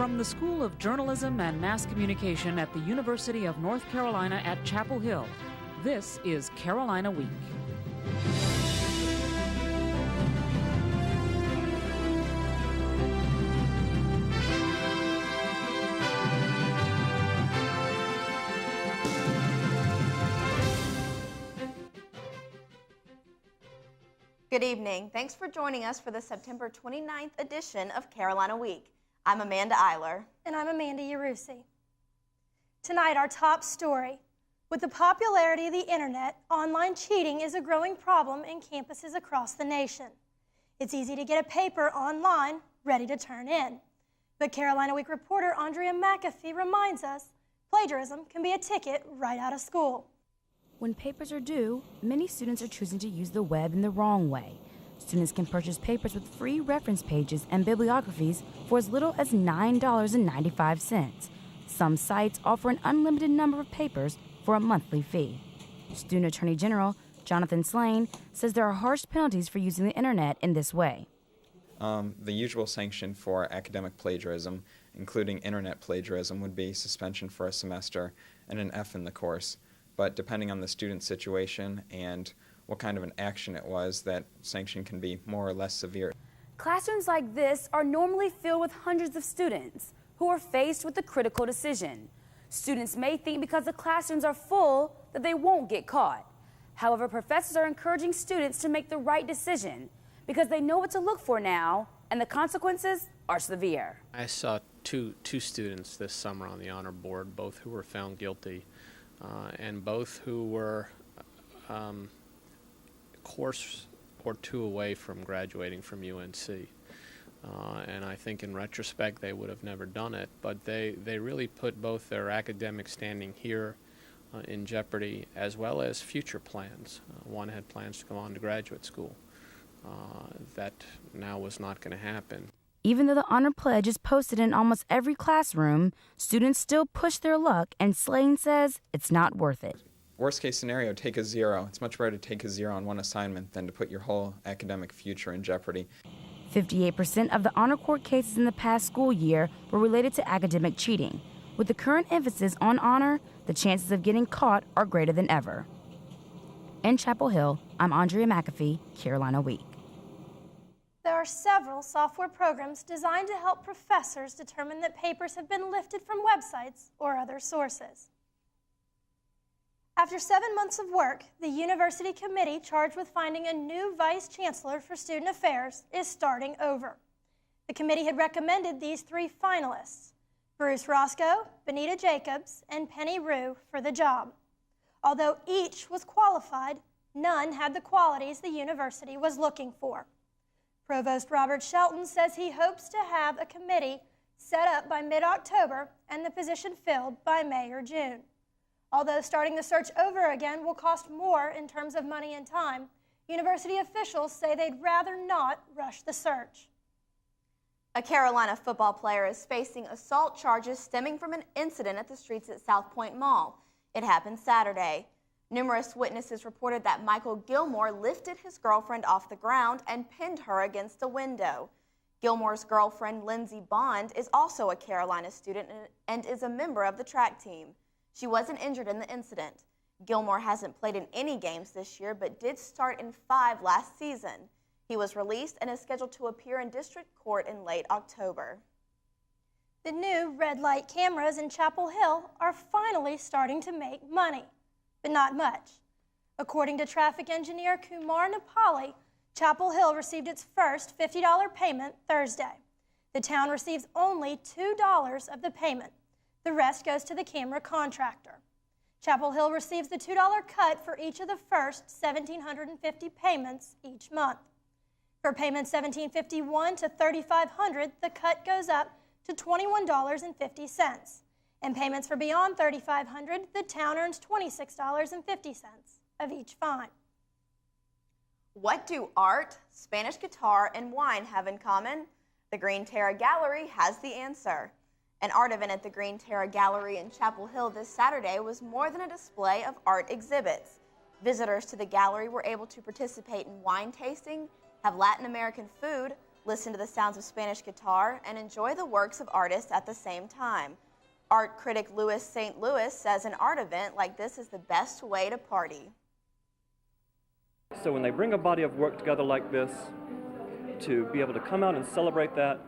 From the School of Journalism and Mass Communication at the University of North Carolina at Chapel Hill, this is Carolina Week. Good evening. Thanks for joining us for the September 29th edition of Carolina Week. I'm Amanda Eiler. And I'm Amanda Yarusi. Tonight, our top story. With the popularity of the internet, online cheating is a growing problem in campuses across the nation. It's easy to get a paper online ready to turn in. But Carolina Week reporter Andrea McAfee reminds us plagiarism can be a ticket right out of school. When papers are due, many students are choosing to use the web in the wrong way. Students can purchase papers with free reference pages and bibliographies for as little as $9.95. Some sites offer an unlimited number of papers for a monthly fee. Student Attorney General Jonathan Slane says there are harsh penalties for using the internet in this way. The usual sanction for academic plagiarism, including internet plagiarism, would be suspension for a semester and an F in the course. But depending on the student's situation and what kind of an action it was, that sanction can be more or less severe. Classrooms like this are normally filled with hundreds of students who are faced with a critical decision. Students may think because the classrooms are full that they won't get caught. However, professors are encouraging students to make the right decision because they know what to look for now, and the consequences are severe. I saw two students this summer on the honor board, both who were found guilty and both who were a course or two away from graduating from UNC. And I think in retrospect they would have never done it, but they really put both their academic standing here in jeopardy as well as future plans. One had plans to go on to graduate school. That now was not going to happen. Even though the honor pledge is posted in almost every classroom, students still push their luck, and Slane says it's not worth it. Worst case scenario, take a 0. It's much better to take a 0 on one assignment than to put your whole academic future in jeopardy. 58% of the honor court cases in the past school year were related to academic cheating. With the current emphasis on honor, the chances of getting caught are greater than ever. In Chapel Hill, I'm Andrea McAfee, Carolina Week. There are several software programs designed to help professors determine that papers have been lifted from websites or other sources. After 7 months of work, the university committee charged with finding a new vice chancellor for student affairs is starting over. The committee had recommended these 3 finalists, Bruce Roscoe, Benita Jacobs, and Penny Rue, for the job. Although each was qualified, none had the qualities the university was looking for. Provost Robert Shelton says he hopes to have a committee set up by mid-October and the position filled by May or June. Although starting the search over again will cost more in terms of money and time, university officials say they'd rather not rush the search. A Carolina football player is facing assault charges stemming from an incident at the streets at South Point Mall. It happened Saturday. Numerous witnesses reported that Michael Gilmore lifted his girlfriend off the ground and pinned her against a window. Gilmore's girlfriend, Lindsey Bond, is also a Carolina student and is a member of the track team. She wasn't injured in the incident. Gilmore hasn't played in any games this year, but did start in 5 last season. He was released and is scheduled to appear in district court in late October. The new red light cameras in Chapel Hill are finally starting to make money, but not much. According to traffic engineer Kumar Nepali, Chapel Hill received its first $50 payment Thursday. The town receives only $2 of the payment. The rest goes to the camera contractor. Chapel Hill receives the $2 cut for each of the first 1,750 payments each month. For payments 1,751 to 3,500, the cut goes up to $21.50. And payments for beyond 3,500, the town earns $26.50 of each fine. What do art, Spanish guitar, and wine have in common? The Green Terra Gallery has the answer. An art event at the Green Terra Gallery in Chapel Hill this Saturday was more than a display of art exhibits. Visitors to the gallery were able to participate in wine tasting, have Latin American food, listen to the sounds of Spanish guitar, and enjoy the works of artists at the same time. Art critic Louis St. Louis says an art event like this is the best way to party. So when they bring a body of work together like this, to be able to come out and celebrate that,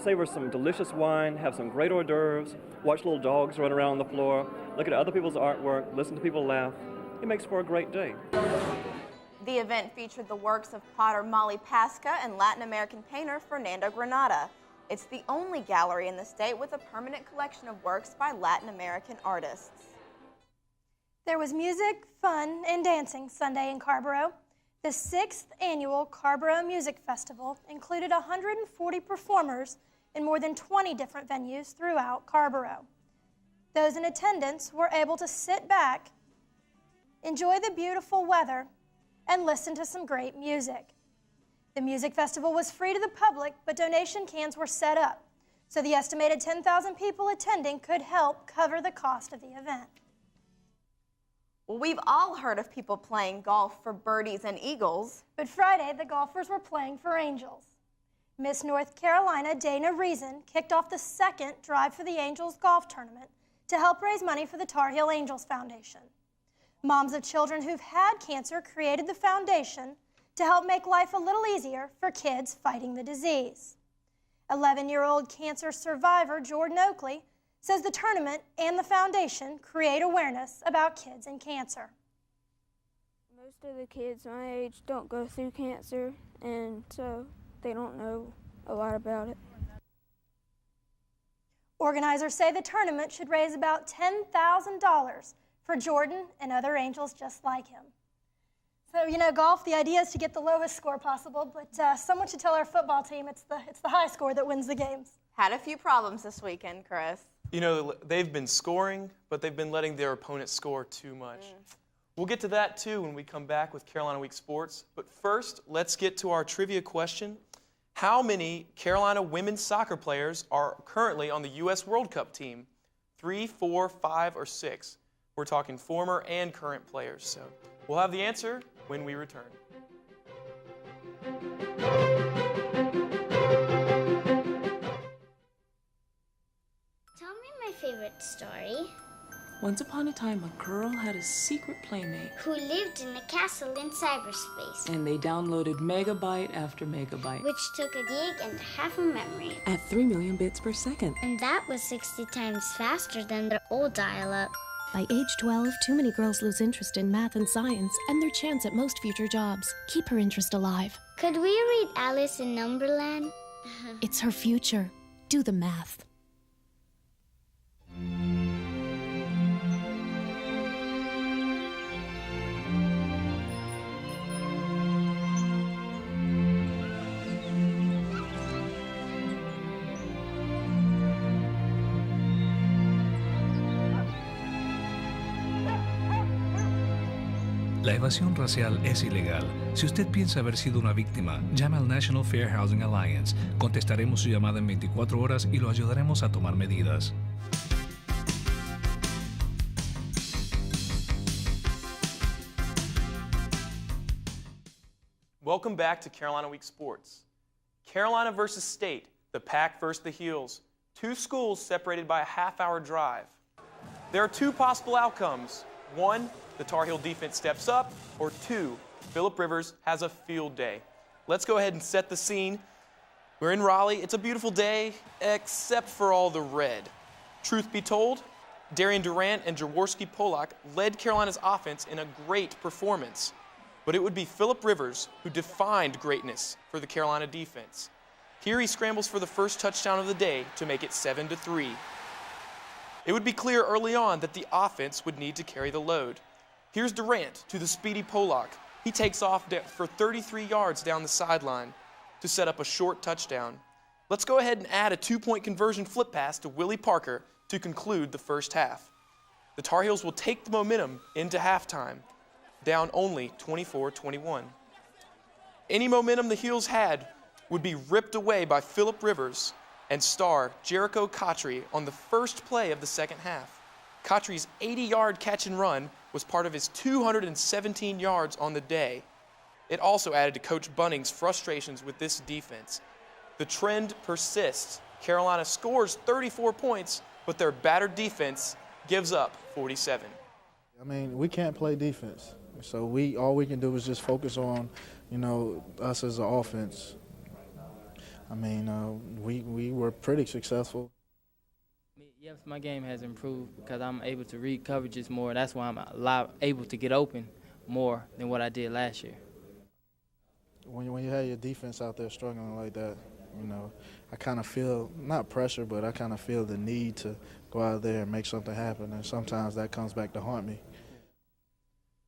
savor some delicious wine, have some great hors d'oeuvres, watch little dogs run around on the floor, look at other people's artwork, listen to people laugh, it makes for a great day. The event featured the works of potter Molly Pasca and Latin American painter Fernando Granada. It's the only gallery in the state with a permanent collection of works by Latin American artists. There was music, fun, and dancing Sunday in Carrboro. The 6th annual Carrboro Music Festival included 140 performers in more than 20 different venues throughout Carrboro. Those in attendance were able to sit back, enjoy the beautiful weather, and listen to some great music. The music festival was free to the public, but donation cans were set up, so the estimated 10,000 people attending could help cover the cost of the event. Well, we've all heard of people playing golf for birdies and eagles. But Friday, the golfers were playing for angels. Miss North Carolina Dana Reason kicked off the second Drive for the Angels golf tournament to help raise money for the Tar Heel Angels Foundation. Moms of children who've had cancer created the foundation to help make life a little easier for kids fighting the disease. 11-year-old cancer survivor Jordan Oakley says the tournament and the foundation create awareness about kids and cancer. Most of the kids my age don't go through cancer, and so they don't know a lot about it. Organizers say the tournament should raise about $10,000 for Jordan and other angels just like him. So, you know, golf, the idea is to get the lowest score possible, but someone should tell our football team it's the high score that wins the games. Had a few problems this weekend, Chris. You know, they've been scoring, but they've been letting their opponent score too much. We'll get to that, too, when we come back with Carolina Week Sports. But first, let's get to our trivia question. How many Carolina women's soccer players are currently on the U.S. World Cup team? 3, 4, 5, or 6? We're talking former and current players. So we'll have the answer when we return. Tell me my favorite story. Once upon a time, a girl had a secret playmate Who lived in a castle in cyberspace, and they downloaded megabyte after megabyte, which took a gig and half a memory. at 3 million bits per second. And that was 60 times faster than the old dial-up. By age 12, too many girls lose interest in math and science and their chance at most future jobs. Keep her interest alive. Could we read Alice in Numberland? It's her future. Do the math. La evasión racial es ilegal. Si usted piensa haber sido una víctima, llame al National Fair Housing Alliance. Contestaremos su llamada en 24 horas y lo ayudaremos a tomar medidas. Welcome back to Carolina Week Sports. Carolina versus State, the Pack versus the Heels. Two schools separated by a half-hour drive. There are two possible outcomes. One, the Tar Heel defense steps up, or two, Philip Rivers has a field day. Let's go ahead and set the scene. We're in Raleigh. It's a beautiful day, except for all the red. Truth be told, Darian Durant and Jaworski Polak led Carolina's offense in a great performance. But it would be Philip Rivers who defined greatness for the Carolina defense. Here he scrambles for the first touchdown of the day to make it 7-3. It would be clear early on that the offense would need to carry the load. Here's Durant to the speedy Polak. He takes off for 33 yards down the sideline to set up a short touchdown. Let's go ahead and add a two-point conversion flip pass to Willie Parker to conclude the first half. The Tar Heels will take the momentum into halftime, down only 24-21. Any momentum the Heels had would be ripped away by Philip Rivers and star Jericho Cotry on the first play of the second half. Cotry's 80-yard catch and run was part of his 217 yards on the day. It also added to Coach Bunning's frustrations with this defense. The trend persists. Carolina scores 34 points, but their battered defense gives up 47. I mean, we can't play defense. So all we can do is just focus on, us as an offense. I mean, we were pretty successful. Yes, my game has improved because I'm able to read coverages more. That's why I'm able to get open more than what I did last year. When you have your defense out there struggling like that, I kind of feel, not pressure, but I kind of feel the need to go out there and make something happen, and sometimes that comes back to haunt me.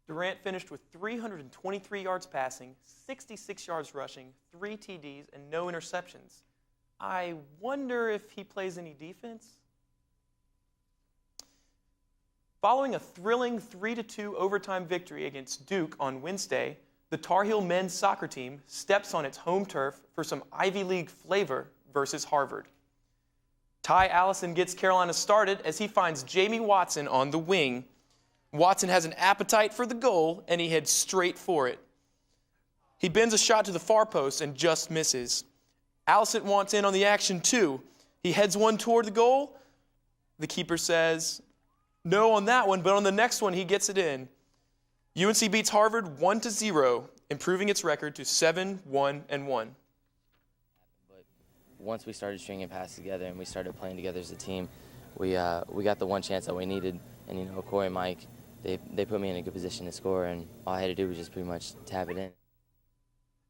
Durant finished with 323 yards passing, 66 yards rushing, 3 TDs, and no interceptions. I wonder if he plays any defense? Following a thrilling 3-2 overtime victory against Duke on Wednesday, the Tar Heel men's soccer team steps on its home turf for some Ivy League flavor versus Harvard. Ty Allison gets Carolina started as he finds Jamie Watson on the wing. Watson has an appetite for the goal, and he heads straight for it. He bends a shot to the far post and just misses. Allison wants in on the action too. He heads one toward the goal. The keeper says, no on that one, but on the next one he gets it in. UNC beats Harvard 1-0, improving its record to 7-1-1. But once we started stringing passes together and we started playing together as a team, we got the one chance that we needed. And Corey and Mike, they put me in a good position to score, and all I had to do was just pretty much tap it in.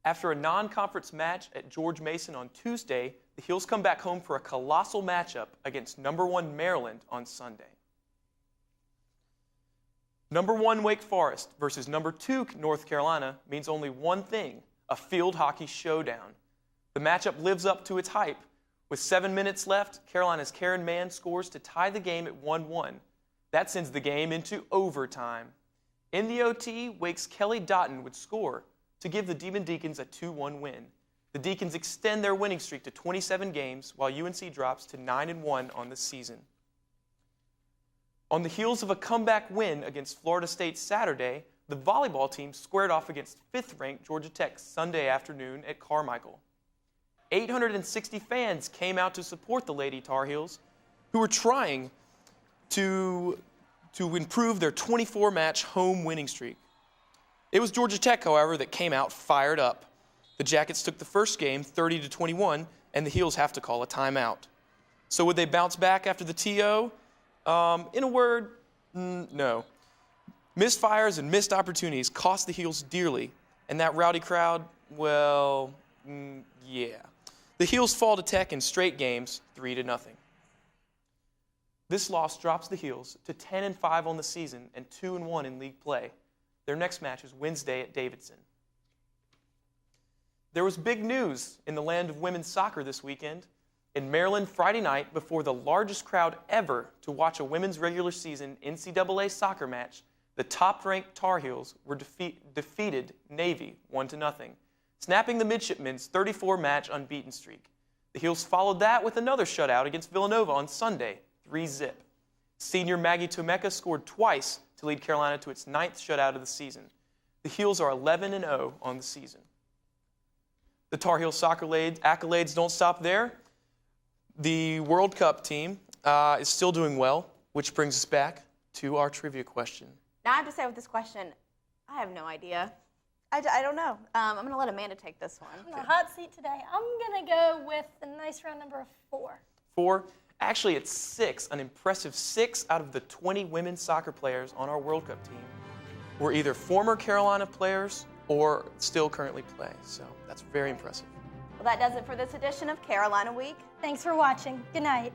After a non-conference match at George Mason on Tuesday, the Heels come back home for a colossal matchup against number 1 Maryland on Sunday. Number 1 Wake Forest versus number 2 North Carolina means only one thing, a field hockey showdown. The matchup lives up to its hype. With 7 minutes left, Carolina's Karen Mann scores to tie the game at 1-1. That sends the game into overtime. In the OT, Wake's Kelly Dotton would score to give the Demon Deacons a 2-1 win. The Deacons extend their winning streak to 27 games, while UNC drops to 9-1 on the season. On the heels of a comeback win against Florida State Saturday, the volleyball team squared off against 5th-ranked Georgia Tech Sunday afternoon at Carmichael. 860 fans came out to support the Lady Tar Heels, who were trying to improve their 24-match home winning streak. It was Georgia Tech, however, that came out fired up. The Jackets took the first game 30-21, and the Heels have to call a timeout. So would they bounce back after the TO? In a word, no. Misfires and missed opportunities cost the Heels dearly, and that rowdy crowd, well, yeah. The Heels fall to Tech in straight games, 3-0. This loss drops the Heels to 10-5 on the season and 2-1 in league play. Their next match is Wednesday at Davidson. There was big news in the land of women's soccer this weekend. In Maryland Friday night, before the largest crowd ever to watch a women's regular season NCAA soccer match, the top-ranked Tar Heels were defeated Navy 1-0, snapping the Midshipmen's 34-match unbeaten streak. The Heels followed that with another shutout against Villanova on Sunday, 3-0. Senior Maggie Tomeka scored twice to lead Carolina to its 9th shutout of the season. The Heels are 11-0 on the season. The Tar Heel soccer accolades don't stop there. The World Cup team is still doing well, which brings us back to our trivia question. Now I have to say with this question, I have no idea. I don't know. I'm going to let Amanda take this one. On the hot seat today, I'm going to go with the nice round number of 4. 4? Actually, it's 6. An impressive 6 out of the 20 women's soccer players on our World Cup team were either former Carolina players or still currently play. So that's very impressive. Well, that does it for this edition of Carolina Week. Thanks for watching. Good night.